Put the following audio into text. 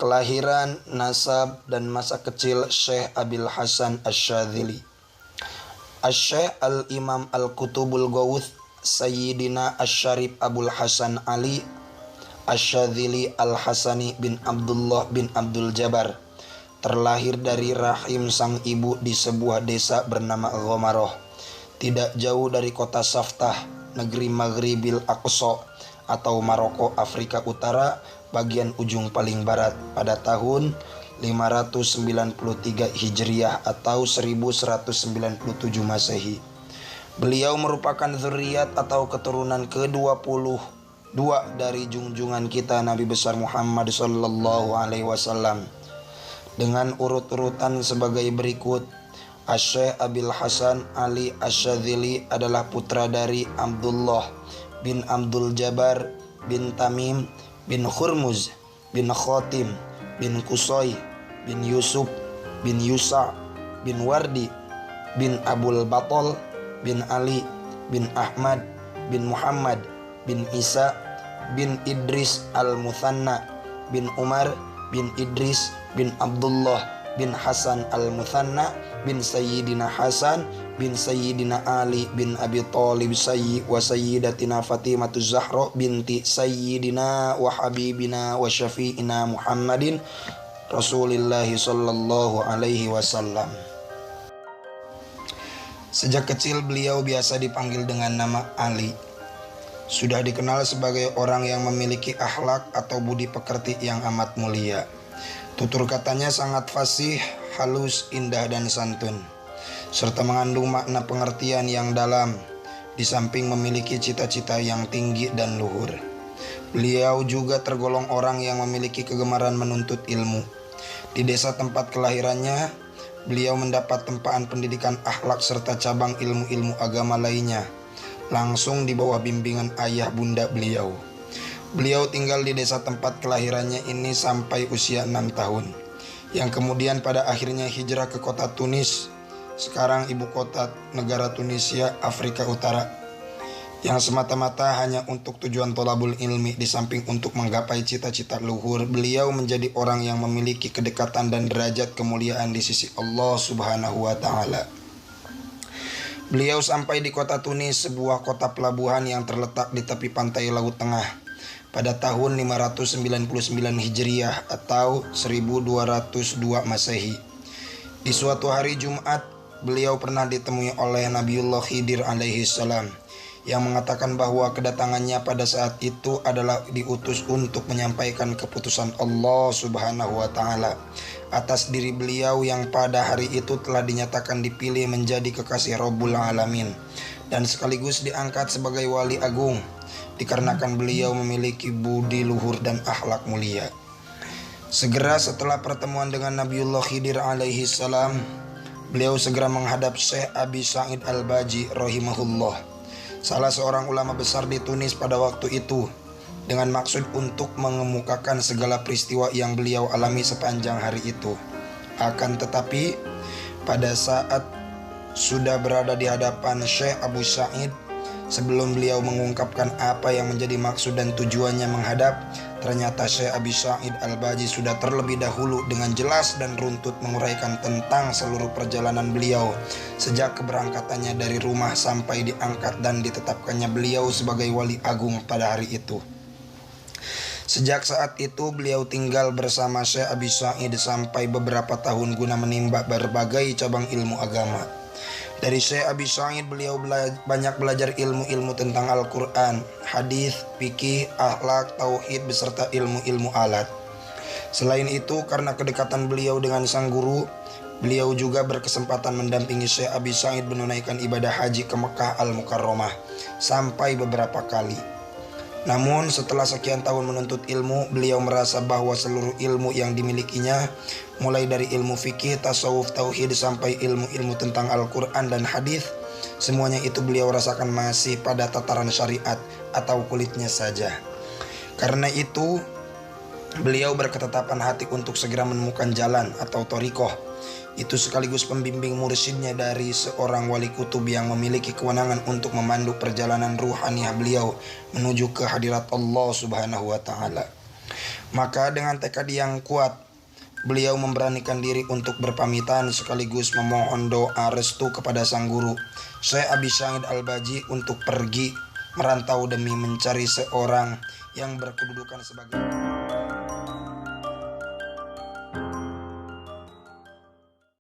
Kelahiran, nasab, dan masa kecil Syekh Abil Hasan Asy-Syadzili. Asy-Syekh Al-Imam Al-Qutubul Ghawth Sayyidina Asy-Syarif Abul Hasan Ali Asy-Syadzili Al-Hasani bin Abdullah bin Abdul Jabbar terlahir dari rahim sang ibu di sebuah desa bernama Ghomaroh, tidak jauh dari kota Saftah, negeri Maghribil Aqsa atau Maroko, Afrika Utara, bagian ujung paling barat, pada tahun 593 Hijriah atau 1197 Masehi. Beliau merupakan zuriat atau keturunan ke-22 dari junjungan kita Nabi besar Muhammad sallallahu alaihi wasallam. Dengan urut-urutan sebagai berikut: Asy-Syekh Abil Hasan Ali Asy-Syadzili adalah putra dari Abdullah bin Abdul Jabbar bin Tamim bin Hurmuz bin Khatim bin Qusay bin Yusuf bin Yusa bin Wardi bin Abul Batol bin Ali bin Ahmad bin Muhammad bin Isa bin Idris Al-Muthanna bin Umar bin Idris bin Abdullah bin Hasan Al-Muthanna bin Sayyidina Hasan bin Sayyidina Ali bin Abi Thalib wa Sayyidatina Fatimatu Zahra binti Sayyidina wa Habibina wa Syafi'ina Muhammadin Rasulillahi sallallahu alaihi wasallam. Sejak kecil beliau biasa dipanggil dengan nama Ali. Sudah dikenal sebagai orang yang memiliki akhlak atau budi pekerti yang amat mulia. Tutur katanya sangat fasih, halus, indah, dan santun, serta mengandung makna pengertian yang dalam, di samping memiliki cita-cita yang tinggi dan luhur. Beliau juga tergolong orang yang memiliki kegemaran menuntut ilmu. Di desa tempat kelahirannya, beliau mendapat tempaan pendidikan akhlak serta cabang ilmu-ilmu agama lainnya, langsung di bawah bimbingan ayah bunda beliau. Beliau tinggal di desa tempat kelahirannya ini sampai usia 6 tahun, yang kemudian pada akhirnya hijrah ke kota Tunis, sekarang ibu kota negara Tunisia, Afrika Utara, yang semata-mata hanya untuk tujuan thalabul ilmi. Di samping untuk menggapai cita-cita luhur, beliau menjadi orang yang memiliki kedekatan dan derajat kemuliaan di sisi Allah Subhanahu wa Ta'ala. Beliau sampai di kota Tunis, sebuah kota pelabuhan yang terletak di tepi pantai Laut Tengah, pada tahun 599 Hijriah atau 1202 Masehi. Di suatu hari Jumat, beliau pernah ditemui oleh Nabiullah Khidir alaihi salam, yang mengatakan bahwa kedatangannya pada saat itu adalah diutus untuk menyampaikan keputusan Allah Subhanahu wa Ta'ala atas diri beliau yang pada hari itu telah dinyatakan dipilih menjadi kekasih Rabbul Alamin dan sekaligus diangkat sebagai wali agung, dikarenakan beliau memiliki budi luhur dan akhlak mulia. Segera setelah pertemuan dengan Nabiullah Khidir alaihi salam, beliau segera menghadap Syekh Abi Sa'id Al-Baji rahimahullah, salah seorang ulama besar di Tunis pada waktu itu, dengan maksud untuk mengemukakan segala peristiwa yang beliau alami sepanjang hari itu. Akan tetapi, pada saat sudah berada di hadapan Syekh Abu Sa'id, sebelum beliau mengungkapkan apa yang menjadi maksud dan tujuannya menghadap, ternyata Syekh Abi Sa'id Al-Baji sudah terlebih dahulu dengan jelas dan runtut menguraikan tentang seluruh perjalanan beliau sejak keberangkatannya dari rumah sampai diangkat dan ditetapkannya beliau sebagai wali agung pada hari itu. Sejak saat itu beliau tinggal bersama Syekh Abi Sa'id sampai beberapa tahun guna menimba berbagai cabang ilmu agama. Dari Syekh Abi Sa'id beliau banyak belajar ilmu-ilmu tentang Al-Quran, hadis, fikih, akhlak, tauhid, beserta ilmu-ilmu alat. Selain itu, karena kedekatan beliau dengan sang guru, beliau juga berkesempatan mendampingi Syekh Abi Sa'id menunaikan ibadah haji ke Mekah Al-Mukarramah sampai beberapa kali. Namun setelah sekian tahun menuntut ilmu, beliau merasa bahwa seluruh ilmu yang dimilikinya, mulai dari ilmu fikih, tasawuf, tauhid sampai ilmu-ilmu tentang Al-Quran dan hadis, semuanya itu beliau rasakan masih pada tataran syariat atau kulitnya saja. Karena itu, beliau berketetapan hati untuk segera menemukan jalan atau thariqah. Itu sekaligus pembimbing mursyidnya dari seorang wali kutub yang memiliki kewenangan untuk memandu perjalanan ruhaniah beliau menuju ke hadirat Allah Subhanahu wa Ta'ala. Maka dengan tekad yang kuat, beliau memberanikan diri untuk berpamitan sekaligus memohon doa restu kepada sang guru, Syekh Abi Sa'id Al-Baji, untuk pergi merantau demi mencari seorang yang berkedudukan sebagai